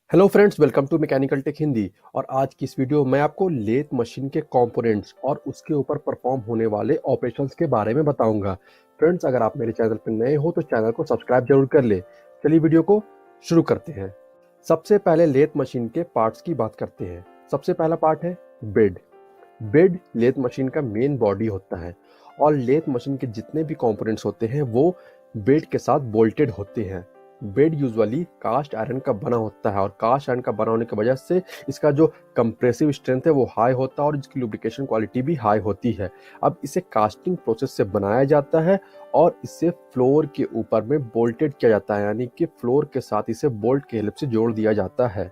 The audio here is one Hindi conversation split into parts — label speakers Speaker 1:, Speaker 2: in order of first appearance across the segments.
Speaker 1: Hello friends, welcome to mechanical tech Hindi. और आज की इस वीडियो में आपको लेथ मशीन के कंपोनेंट्स और उसके ऊपर परफॉर्म होने वाले ऑपरेशंस के बारे में बताऊंगा। फ्रेंड्स, अगर आप मेरे चैनल पर नए हो तो चैनल को सब्सक्राइब जरूर कर ले। चलिए वीडियो को शुरू करते हैं। सबसे पहले लेथ मशीन के पार्ट्स की बात करते हैं। सबसे पहला पार्ट है बेड। बेड लेथ मशीन का मेन बॉडी होता है और लेथ मशीन के जितने भी कंपोनेंट्स होते हैं वो बेड के साथ बोल्टेड होते हैं। बेड यूजुअली कास्ट आयरन का बना होता है और कास्ट आयरन का बना होने की वजह से इसका जो कंप्रेसिव स्ट्रेंथ है वो हाई होता है और इसकी लुब्रिकेशन क्वालिटी भी हाई होती है। अब इसे कास्टिंग प्रोसेस से बनाया जाता है और इसे फ्लोर के ऊपर में बोल्टेड किया जाता है, यानी कि फ्लोर के साथ इसे बोल्ट की हेल्प से जोड़ दिया जाता है।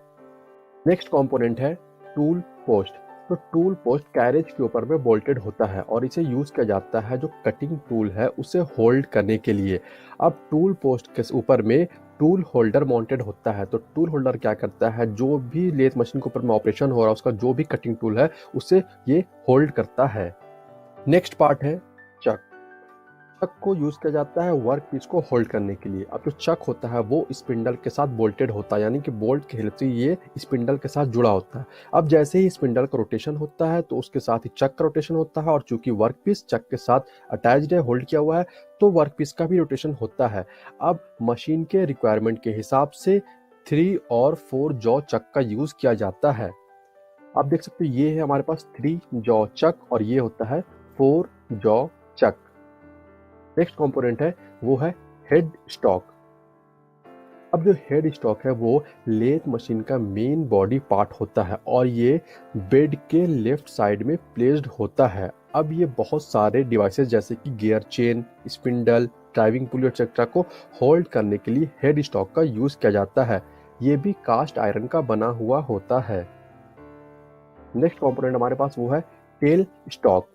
Speaker 1: नेक्स्ट कंपोनेंट है टूल पोस्ट। तो टूल पोस्ट कैरेज के ऊपर में बोल्टेड होता है और इसे यूज किया जाता है जो कटिंग टूल है उसे होल्ड करने के लिए। अब टूल पोस्ट के ऊपर में टूल होल्डर माउंटेड होता है। तो टूल होल्डर क्या करता है, जो भी लेथ मशीन के ऊपर में ऑपरेशन हो रहा है उसका जो भी कटिंग टूल है उसे ये होल्ड करता है। नेक्स्ट पार्ट है चक। चक को यूज किया जाता है वर्क पीस को होल्ड करने के लिए। अब जो चक होता है वो स्पिंडल के साथ बोल्टेड होता है, यानी कि बोल्ट की हेल्प से ये स्पिंडल के साथ जुड़ा होता है। अब जैसे ही स्पिंडल का रोटेशन होता है तो उसके साथ ही चक का रोटेशन होता है और चूंकि वर्क पीस चक के साथ अटैच्ड है, होल्ड किया हुआ है, तो वर्क पीस का भी रोटेशन होता है। अब मशीन के रिक्वायरमेंट के हिसाब से 3 और 4 जॉ चक का यूज किया जाता है। आप देख सकते हो ये है हमारे पास 3 जॉ चक और ये होता है 4 जॉ चक। नेक्स्ट कंपोनेंट है वो है हेड स्टॉक। अब जो हेड स्टॉक है वो लेथ मशीन का मेन बॉडी पार्ट होता है और ये बेड के लेफ्ट साइड में प्लेस्ड होता है। अब ये बहुत सारे डिवाइसेस जैसे कि गियर चेन, स्पिंडल, ड्राइविंग पुली एक्सेट्रा को होल्ड करने के लिए हेड स्टॉक का यूज किया जाता है। ये भी कास्ट आयरन का बना हुआ होता है। नेक्स्ट कंपोनेंट हमारे पास वो है टेल स्टॉक।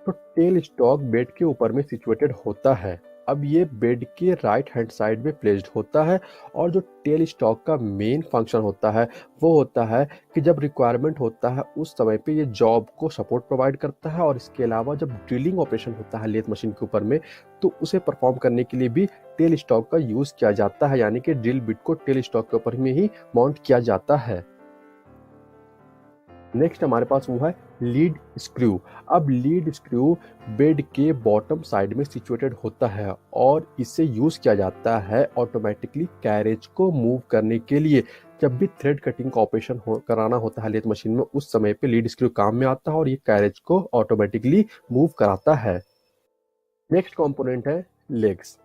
Speaker 1: तो टेल स्टॉक बेड के ऊपर में सिचुएटेड होता है। अब ये बेड के राइट हैंड साइड में प्लेस्ड होता है और जो टेल स्टॉक का मेन फंक्शन होता है वो होता है कि जब रिक्वायरमेंट होता है उस समय पे ये जॉब को सपोर्ट प्रोवाइड करता है और इसके अलावा जब ड्रिलिंग ऑपरेशन होता है लेथ मशीन के ऊपर में तो उसे परफॉर्म करने के लिए भी टेल स्टॉक का यूज किया जाता है, यानी कि ड्रिल बिट को टेल स्टॉक के ऊपर में ही माउंट किया जाता है। नेक्स्ट हमारे पास वो है लीड स्क्रू। अब लीड स्क्रू बेड के बॉटम साइड में सिचुएटेड होता है और इसे यूज किया जाता है ऑटोमेटिकली कैरेज को मूव करने के लिए। जब भी थ्रेड कटिंग का ऑपरेशन कराना होता है लेथ मशीन में उस समय पे लीड स्क्रू काम में आता है और ये कैरेज को ऑटोमेटिकली मूव कराता है। नेक्स्ट कंपोनेंट है लेग्स।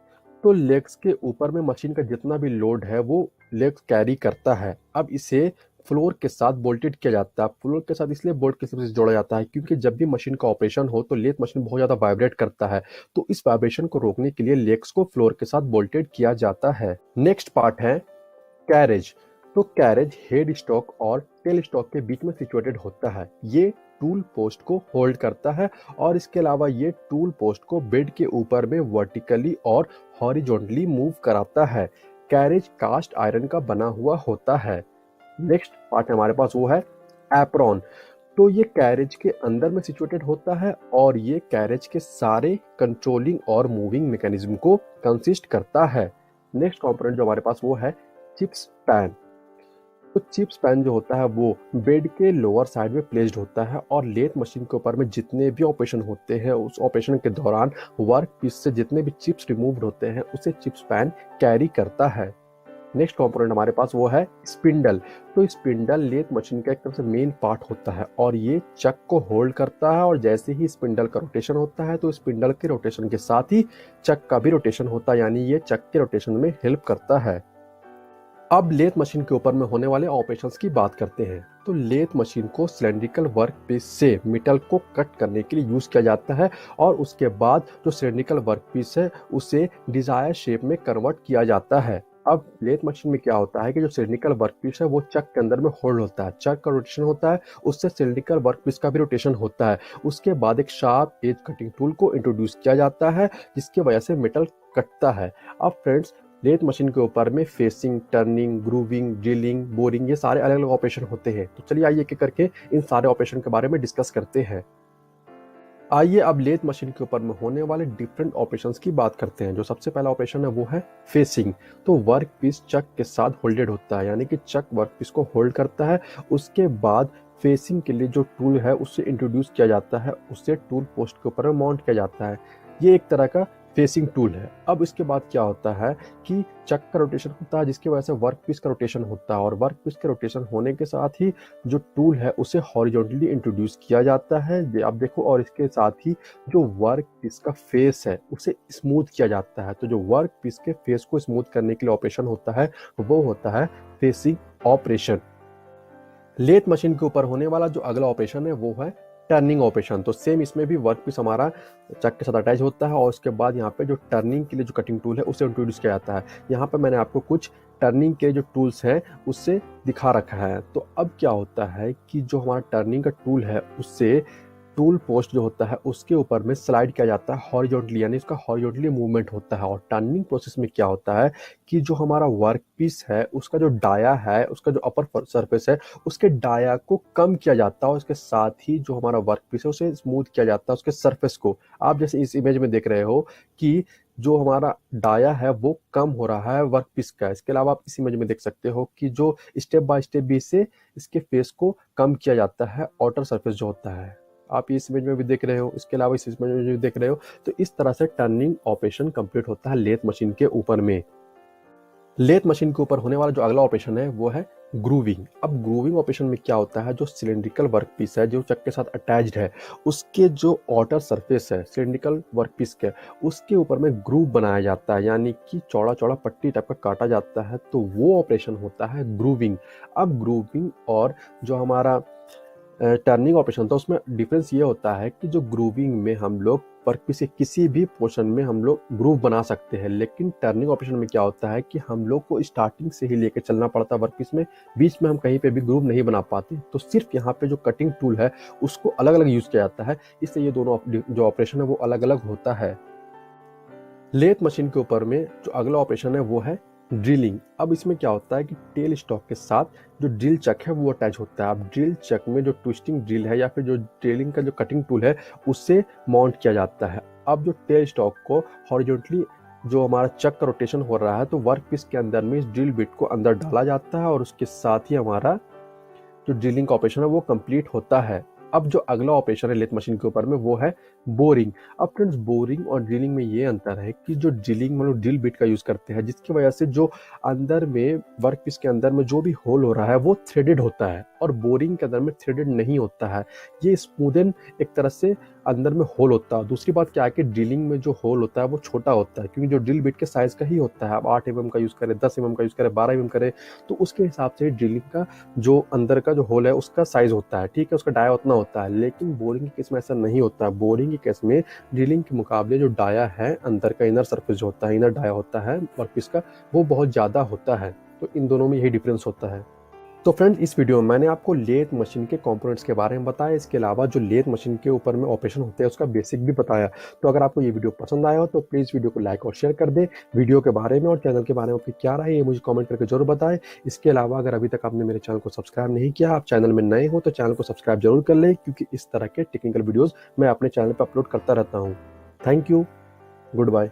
Speaker 1: तो लेग्स के ऊपर में मशीन का जितना भी लोड है वो लेग्स कैरी करता है। अब इसे फ्लोर के साथ बोल्टेड किया जाता है। फ्लोर के साथ इसलिए बोल्ट के से जोड़ा जाता है क्योंकि जब भी मशीन का ऑपरेशन हो तो लेथ मशीन बहुत ज्यादा वाइब्रेट करता है, तो इस वाइब्रेशन को रोकने के लिए लेग्स को फ्लोर के साथ बोल्टेड किया जाता है। नेक्स्ट पार्ट है कैरेज। तो कैरेज हेड स्टॉक और टेल स्टॉक के बीच में सिचुएटेड होता है। ये टूल पोस्ट को होल्ड करता है और इसके अलावा ये टूल पोस्ट को बेड के ऊपर में वर्टिकली और हॉरिजॉन्टली मूव कराता है। कैरेज कास्ट आयरन का बना हुआ होता है। नेक्स्ट पार्ट हमारे पास वो है एप्रॉन। तो ये कैरेज के अंदर में सिचुएटेड होता है और ये कैरेज के सारे कंट्रोलिंग और मूविंग मैकेनिज्म को कंसिस्ट करता है। नेक्स्ट कंपोनेंट जो हमारे पास वो है चिप्स पैन। तो चिप्स पैन जो होता है वो बेड के लोअर साइड में प्लेस्ड होता है और लेथ मशीन के ऊपर में जितने भी ऑपरेशन होते हैं उस ऑपरेशन के दौरान वर्क पीस से जितने भी चिप्स रिमूव्ड होते हैं उसे चिप्स पैन कैरी करता है। नेक्स्ट कंपोनेंट हमारे पास वो है स्पिंडल। तो स्पिंडल लेथ मशीन का एक तरह से मेन पार्ट होता है और ये चक को होल्ड करता है और जैसे ही स्पिंडल का रोटेशन होता है तो स्पिंडल के रोटेशन के साथ ही चक का भी रोटेशन होता है, यानी ये चक के रोटेशन में हेल्प करता है। अब लेथ मशीन के ऊपर में होने वाले ऑपरेशंस की बात करते हैं। तो लेथ मशीन को सिलेंड्रिकल वर्क पीस से मेटल को कट करने के लिए यूज किया जाता है और उसके बाद जो सिलेंड्रिकल वर्क पीस है उसे डिजायर शेप में कन्वर्ट किया जाता है। अब लेथ मशीन में क्या होता है कि जो सिलिंड्रिकल वर्क पीस है वो चक के अंदर में होल्ड होता है, चक का रोटेशन होता है, उससे सिलिंड्रिकल वर्क पीस का भी रोटेशन होता है। उसके बाद एक शार्प एज कटिंग टूल को इंट्रोड्यूस किया जाता है जिसकी वजह से मेटल कटता है। अब फ्रेंड्स, लेथ मशीन के ऊपर में facing, turning, grooving, drilling, boring ये सारे अलग अलग ऑपरेशन होते हैं। तो चलिए आइए एक एक करके इन सारे ऑपरेशन के बारे में डिस्कस करते हैं। आइए अब लेथ मशीन के ऊपर में होने वाले डिफरेंट ऑपरेशंस की बात करते हैं। जो सबसे पहला ऑपरेशन है वो है फेसिंग। तो वर्क पीस चक के साथ होल्डेड होता है, यानी कि चक वर्क पीस को होल्ड करता है। उसके बाद फेसिंग के लिए जो टूल है उससे इंट्रोड्यूस किया जाता है, उससे टूल पोस्ट के ऊपर माउंट किया जाता है। ये एक तरह का फेसिंग टूल है। अब इसके बाद क्या होता है कि चक का रोटेशन होता है, जिसकी वजह से वर्क पीस का रोटेशन होता है, और वर्क पीस के रोटेशन होने के साथ ही जो टूल है उसे हॉरिजॉन्टली इंट्रोड्यूस किया जाता है। आप देखो, और इसके साथ ही जो वर्क पीस का फेस है उसे स्मूथ किया जाता है। तो जो वर्क पीस के फेस को स्मूथ करने के लिए ऑपरेशन होता है वो होता है फेसिंग ऑपरेशन। लेथ मशीन के ऊपर होने वाला जो अगला ऑपरेशन है वो है टर्निंग ऑपरेशन। तो सेम इसमें भी वर्क पीस हमारा चक के साथ अटैच होता है, और उसके बाद यहाँ पे जो टर्निंग के लिए जो कटिंग टूल है उसे इंट्रोड्यूस किया जाता है। यहाँ पे मैंने आपको कुछ टर्निंग के जो टूल्स हैं उससे दिखा रखा है। तो अब क्या होता है कि जो हमारा टर्निंग का टूल है उससे टूल पोस्ट जो होता है उसके ऊपर में स्लाइड किया जाता है हॉरिजॉन्टली, यानी इसका हॉरिजॉन्टली मूवमेंट होता है। और टर्निंग प्रोसेस में क्या होता है कि जो हमारा वर्क पीस है उसका जो डाया है, उसका जो अपर सरफेस है, उसके डाया को कम किया जाता है, और उसके साथ ही जो हमारा वर्क पीस है उसे स्मूथ किया जाता है उसके सरफेस को। आप जैसे इस इमेज में देख रहे हो कि जो हमारा डाया है वो कम हो रहा है वर्क पीस का। इसके अलावा आप इस इमेज में देख सकते हो कि जो स्टेप बाय स्टेप भी इसे इसके फेस को कम किया जाता है, आउटर सरफेस जो होता है। आप इस इमेज में भी देख रहे हो, इसके अलावा इस इमेज में भी देख रहे हो। तो इस तरह से टर्निंग ऑपरेशन कंप्लीट होता है लेथ मशीन के ऊपर में। लेथ मशीन के ऊपर होने वाला जो अगला ऑपरेशन है वो है ग्रूविंग। अब ग्रूविंग ऑपरेशन में क्या होता है, जो सिलेंड्रिकल वर्क पीस है जो चक के साथ अटैच्ड है उसके जो आउटर सरफेस है सिलेंड्रिकल वर्क पीस के, उसके ऊपर में ग्रूव बनाया जाता है, यानी कि चौड़ा चौड़ा पट्टी टाइप का काटा जाता है। तो वो ऑपरेशन होता है ग्रूविंग। अब ग्रूविंग और जो हमारा टर्निंग ऑपरेशन था उसमें डिफरेंस ये होता है कि जो ग्रूविंग में हम लोग वर्क पीस के किसी भी पोर्शन में हम लोग ग्रूव बना सकते हैं, लेकिन टर्निंग ऑपरेशन में क्या होता है कि हम लोग को स्टार्टिंग से ही लेके चलना पड़ता है वर्क पीस में, बीच में हम कहीं पे भी ग्रूव नहीं बना पाते। तो सिर्फ यहाँ पे जो कटिंग टूल है उसको अलग अलग यूज किया जाता है, इसलिए ये दोनों जो ऑपरेशन है वो अलग अलग होता है। लेथ मशीन के ऊपर में जो अगला ऑपरेशन है वो है ड्रिलिंग। अब इसमें क्या होता है कि टेल स्टॉक के साथ जो ड्रिल चक है वो अटैच होता है। अब ड्रिल चक में जो ट्विस्टिंग ड्रिल है या फिर जो ड्रिलिंग का जो कटिंग टूल है उससे माउंट किया जाता है। अब जो टेल स्टॉक को हॉरिजॉन्टली जो हमारा चक का रोटेशन हो रहा है तो वर्क पीस के अंदर में इस ड्रिल बिट को अंदर डाला जाता है, और उसके साथ ही हमारा जो ड्रिलिंग का ऑपरेशन है वो कंप्लीट होता है। अब जो अगला ऑपरेशन है लेथ मशीन के ऊपर में वो है बोरिंग। अब फ्रेंड्स, बोरिंग और ड्रिलिंग में ये अंतर है कि जो ड्रिलिंग में लोग ड्रिल बिट का यूज करते हैं, जिसकी वजह से जो अंदर में वर्क पीस के अंदर में जो भी होल हो रहा है वो थ्रेडेड होता है, और बोरिंग के अंदर में थ्रेडेड नहीं होता है। ये स्मूदन एक तरह से अंदर में होल होता है। दूसरी बात क्या है कि ड्रिलिंग में जो होल होता है वो छोटा होता है, क्योंकि जो ड्रिल बिट के साइज का ही होता है। अब 8 mm का यूज करें, 10 mm का यूज करें, 12 mm करें, तो उसके हिसाब से ड्रिलिंग का जो अंदर का जो होल है उसका साइज होता है, ठीक है, उसका डाया उतना होता है। लेकिन बोरिंग के केस में ऐसा नहीं होता है। बोरिंग के केस में ड्रिलिंग के मुकाबले जो डाया है अंदर का, इनर सरफेस जो होता है, इनर डाया होता है वर्क पीस का, वो बहुत ज़्यादा होता है। तो इन दोनों में यही डिफरेंस होता है। तो फ्रेंड्स, इस वीडियो में मैंने आपको लेथ मशीन के कंपोनेंट्स के बारे में बताया। इसके अलावा जो लेथ मशीन के ऊपर में ऑपरेशन होते हैं उसका बेसिक भी बताया। तो अगर आपको ये वीडियो पसंद आया हो तो प्लीज़ वीडियो को लाइक और शेयर कर दें। वीडियो के बारे में और चैनल के बारे में आपकी क्या राय है ये मुझे कमेंट करके जरूर बताएं। इसके अलावा अगर अभी तक आपने मेरे चैनल को सब्सक्राइब नहीं किया, आप चैनल में नए हो तो चैनल को सब्सक्राइब जरूर कर लें, क्योंकि इस तरह के टेक्निकल वीडियोज़ मैं अपने चैनल पर अपलोड करता रहता हूँ। Thank you, good bye.